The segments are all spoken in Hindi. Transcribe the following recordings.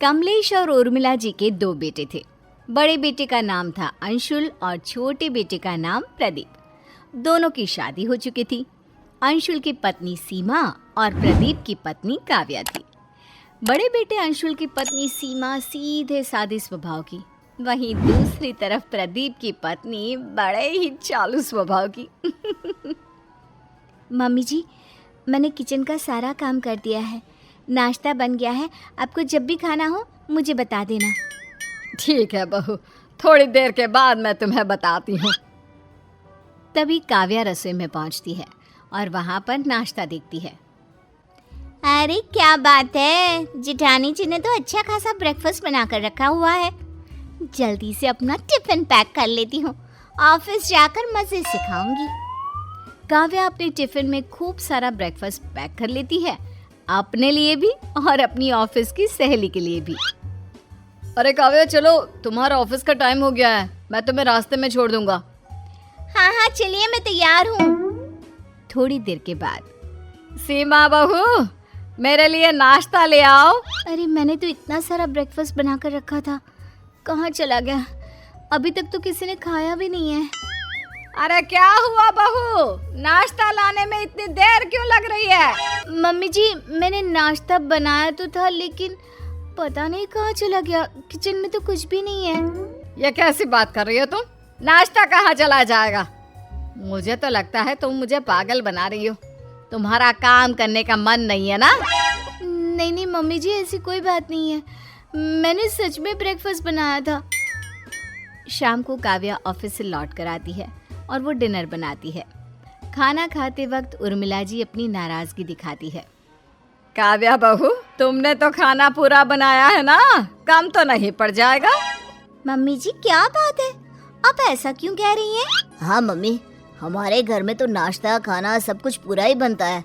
कमलेश और उर्मिला जी के दो बेटे थे। बड़े बेटे का नाम था अंशुल और छोटे बेटे का नाम प्रदीप। दोनों की शादी हो चुकी थी। अंशुल की पत्नी सीमा और प्रदीप की पत्नी काव्या थी। बड़े बेटे अंशुल की पत्नी सीमा सीधे साधे स्वभाव की, वहीं दूसरी तरफ प्रदीप की पत्नी बड़े ही चालू स्वभाव की। मम्मी जी, मैंने किचन का सारा काम कर दिया है, नाश्ता बन गया है। आपको जब भी खाना हो मुझे बता देना। ठीक है बहू, थोड़ी देर के बाद मैं तुम्हें बताती हूँ। तभी काव्या रसोई में पहुंचती है और वहां पर नाश्ता देखती है। अरे क्या बात है, जेठानी जी ने तो अच्छा खासा ब्रेकफास्ट बना कर रखा हुआ है। जल्दी से अपना टिफिन पैक कर लेती हूँ, ऑफिस जाकर मजे से खाऊंगी। काव्या अपने टिफिन में खूब सारा ब्रेकफास्ट पैक कर लेती है, अपने लिए भी और अपनी ऑफिस की सहेली के लिए भी। अरे काव्या, चलो, तुम्हारा ऑफिस का टाइम हो गया है, मैं तुम्हें रास्ते में छोड़ दूंगा। हाँ चलिए, मैं तैयार हूँ। थोड़ी देर के बाद, सीमा बहू, मेरे लिए नाश्ता ले आओ। अरे मैंने तो इतना सारा ब्रेकफास्ट बना कर रखा था, कहाँ चला गया? अभी तक तो किसी ने खाया भी नहीं है। अरे क्या हुआ बहू, नाश्ता लाने में इतनी देर क्यों लग रही है? मम्मी जी, मैंने नाश्ता बनाया तो था, लेकिन पता नहीं कहाँ चला गया। किचन में तो कुछ भी नहीं है। ये कैसी बात कर रही हो तुम? नाश्ता कहाँ चला जाएगा? मुझे तो लगता है तुम मुझे पागल बना रही हो। तुम्हारा काम करने का मन नहीं है ना? नहीं मम्मी जी, ऐसी कोई बात नहीं है, मैंने सच में ब्रेकफास्ट बनाया था। शाम को काव्या ऑफिस से लौट कर आती है और वो डिनर बनाती है। खाना खाते वक्त उर्मिला जी अपनी नाराजगी दिखाती है। काव्या बहू, तुमने तो खाना पूरा बनाया है ना, कम तो नहीं पड़ जाएगा? मम्मी जी क्या बात है, आप ऐसा क्यों कह रही हैं? हाँ मम्मी, हमारे घर में तो नाश्ता खाना सब कुछ पूरा ही बनता है।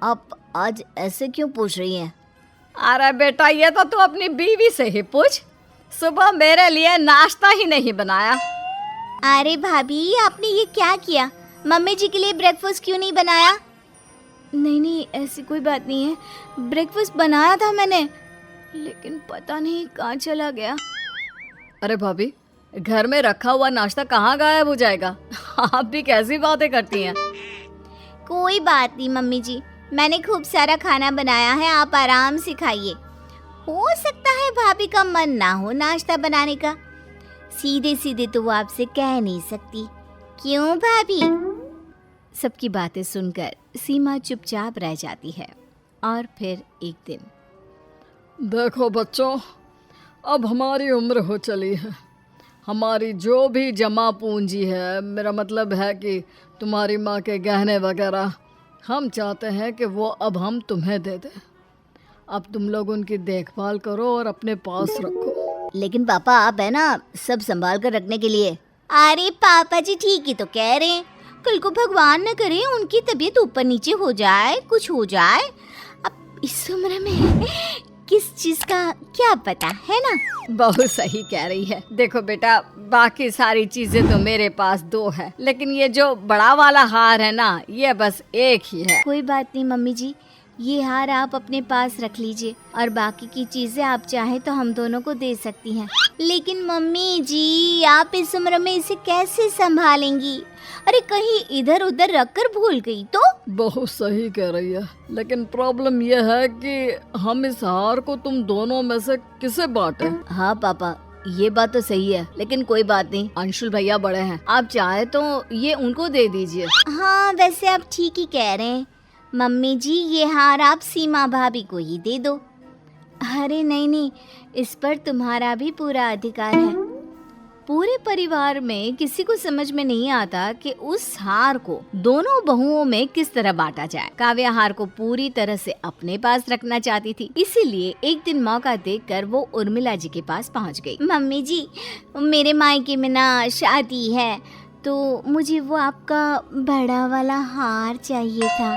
आप आज ऐसे क्यों पूछ रही हैं? अरे बेटा, ये तो तू अपनी बीवी से ही पूछ। सुबह मेरे लिए नाश्ता ही नहीं बनाया। अरे भाभी, आपने ये क्या किया? मम्मी जी के लिए ब्रेकफास्ट क्यों नहीं बनाया? नहीं, ऐसी कोई बात नहीं है, ब्रेकफास्ट बनाया था मैंने, लेकिन पता नहीं कहाँ चला गया। अरे भाभी, घर में रखा हुआ नाश्ता कहाँ गायब हो जाएगा? आप भी कैसी बातें करती हैं? कोई बात नहीं मम्मी जी, मैंने खूब सारा खाना बनाया है, आप आराम से खाइए। हो सकता है भाभी का मन ना हो नाश्ता बनाने का, सीधे सीधे तो वो आपसे कह नहीं सकती, क्यों भाभी? सबकी बातें सुनकर सीमा चुपचाप रह जाती है। और फिर एक दिन, देखो बच्चों, अब हमारी उम्र हो चली है। हमारी जो भी जमा पूंजी है, मेरा मतलब है कि तुम्हारी माँ के गहने वगैरह, हम चाहते हैं कि वो अब हम तुम्हें दे दें। अब तुम लोग उनकी देखभाल करो और अपने पास रखो। लेकिन पापा, आप है ना सब संभाल कर रखने के लिए। अरे पापा जी ठीक ही तो कह रहे हैं, कल को भगवान न करे उनकी तबीयत ऊपर नीचे हो जाए, कुछ हो जाए। अब इस उम्र में किस चीज का क्या पता है ना? बहुत सही कह रही है। देखो बेटा, बाकी सारी चीजें तो मेरे पास दो है, लेकिन ये जो बड़ा वाला हार है ना, ये बस एक ही है। कोई बात नहीं मम्मी जी, ये हार आप अपने पास रख लीजिए और बाकी की चीजें आप चाहे तो हम दोनों को दे सकती हैं। लेकिन मम्मी जी, आप इस उम्र में इसे कैसे संभालेंगी? अरे कहीं इधर उधर रखकर भूल गई तो? बहुत सही कह रही है, लेकिन प्रॉब्लम यह है कि हम इस हार को तुम दोनों में से किसे बांटे? हाँ पापा, ये बात तो सही है, लेकिन कोई बात नहीं, अंशुल भैया बड़े हैं, आप चाहे तो ये उनको दे दीजिए। हाँ वैसे आप ठीक ही कह रहे हैं मम्मी जी, ये हार आप सीमा भाभी को ही दे दो। अरे नहीं, इस पर तुम्हारा भी पूरा अधिकार है। पूरे परिवार में किसी को समझ में नहीं आता कि उस हार को दोनों बहुओं में किस तरह बांटा जाए। काव्या हार को पूरी तरह से अपने पास रखना चाहती थी, इसीलिए एक दिन मौका देखकर वो उर्मिला जी के पास पहुंच गई। मम्मी जी, मेरे मायके में ना शादी है, तो मुझे वो आपका बड़ा वाला हार चाहिए था।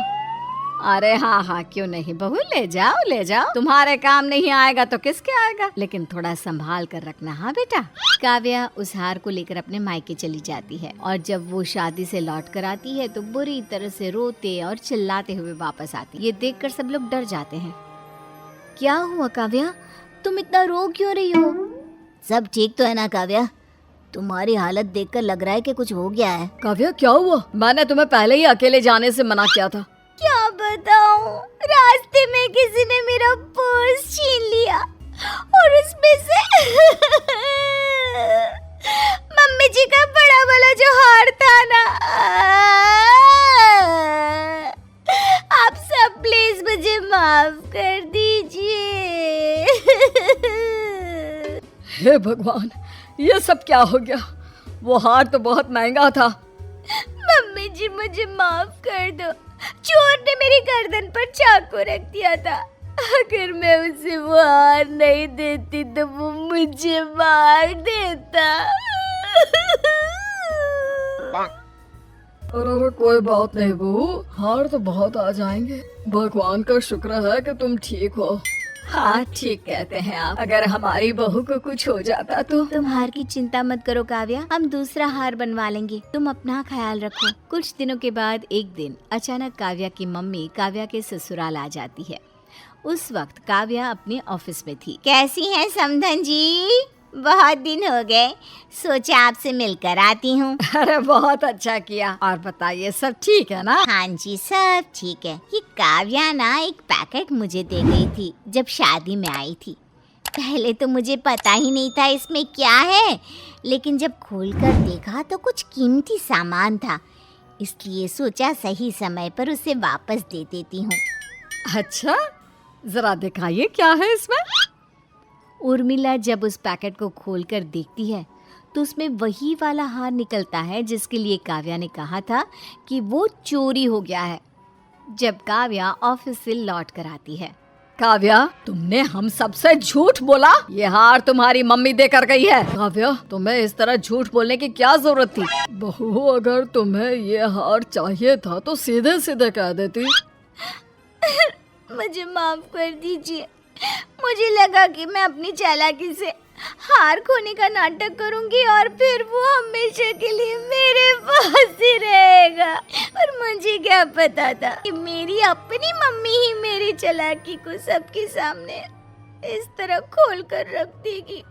अरे हाँ, क्यों नहीं बहू, ले जाओ, तुम्हारे काम नहीं आएगा तो किसके आएगा, लेकिन थोड़ा संभाल कर रखना। हाँ बेटा। काव्या उस हार को लेकर अपने मायके चली जाती है और जब वो शादी से लौट कर आती है तो बुरी तरह से रोते और चिल्लाते हुए वापस आती है। ये देखकर सब लोग डर जाते हैं। क्या हुआ काव्या, तुम इतना रो क्यों रही हो? सब ठीक तो है ना काव्या? तुम्हारी हालत देखकर लग रहा है कि कुछ हो गया है। काव्या क्या हुआ? मैंने तुम्हें पहले ही अकेले जाने से मना किया था। क्या बताऊं, रास्ते में किसी ने मेरा पर्स छीन लिया और उसमें से मम्मी जी का बड़ा वाला जो हार था ना। आप सब प्लीज मुझे माफ कर दीजिए। हे भगवान, ये सब क्या हो गया? वो हार तो बहुत महंगा था। मम्मी जी मुझे माफ कर दो, चोर ने मेरी गर्दन पर चाकू रख दिया था। अगर मैं उसे वो हार नहीं देती तो वो मुझे मार देता। अरे कोई बात नहीं बहू, हार तो बहुत आ जाएंगे। भगवान का शुक्र है कि तुम ठीक हो। हाँ ठीक कहते हैं आप। अगर हमारी बहू को कुछ हो जाता तो। तुम हार की चिंता मत करो काव्या, हम दूसरा हार बनवा लेंगे। तुम अपना ख्याल रखो। कुछ दिनों के बाद एक दिन अचानक काव्या की मम्मी काव्या के ससुराल आ जाती है। उस वक्त काव्या अपने ऑफिस में थी। कैसी हैं समधन जी? बहुत दिन हो गए, सोचा आपसे मिलकर आती हूँ। अरे बहुत अच्छा किया। और बताइए सब ठीक है ना? हाँ जी सब ठीक है। ये काव्या ना एक पैकेट मुझे दे गई थी जब शादी में आई थी। पहले तो मुझे पता ही नहीं था इसमें क्या है, लेकिन जब खोलकर देखा तो कुछ कीमती सामान था, इसलिए सोचा सही समय पर उसे वापस दे देती हूँ। अच्छा, जरा दिखाइए क्या है इसमें। उर्मिला जब उस पैकेट को खोलकर देखती है तो उसमें वही वाला हार निकलता है जिसके लिए काव्या ने कहा था कि वो चोरी हो गया है। जब काव्या ऑफिस से लौट कर आती है। काव्या, तुमने हम सबसे झूठ बोला। ये हार तुम्हारी मम्मी देकर गई है। काव्या, तुम्हें इस तरह झूठ बोलने की क्या जरूरत थी? बहू, अगर तुम्हें ये हार चाहिए था तो सीधे सीधे कह देती। मुझे माफ कर दीजिए, मुझे लगा कि मैं अपनी चालाकी से हार खोने का नाटक करूंगी और फिर वो हमेशा के लिए मेरे पास ही रहेगा। और मुझे क्या पता था कि मेरी अपनी मम्मी ही मेरी चालाकी को सबके सामने इस तरह खोल कर रख देगी।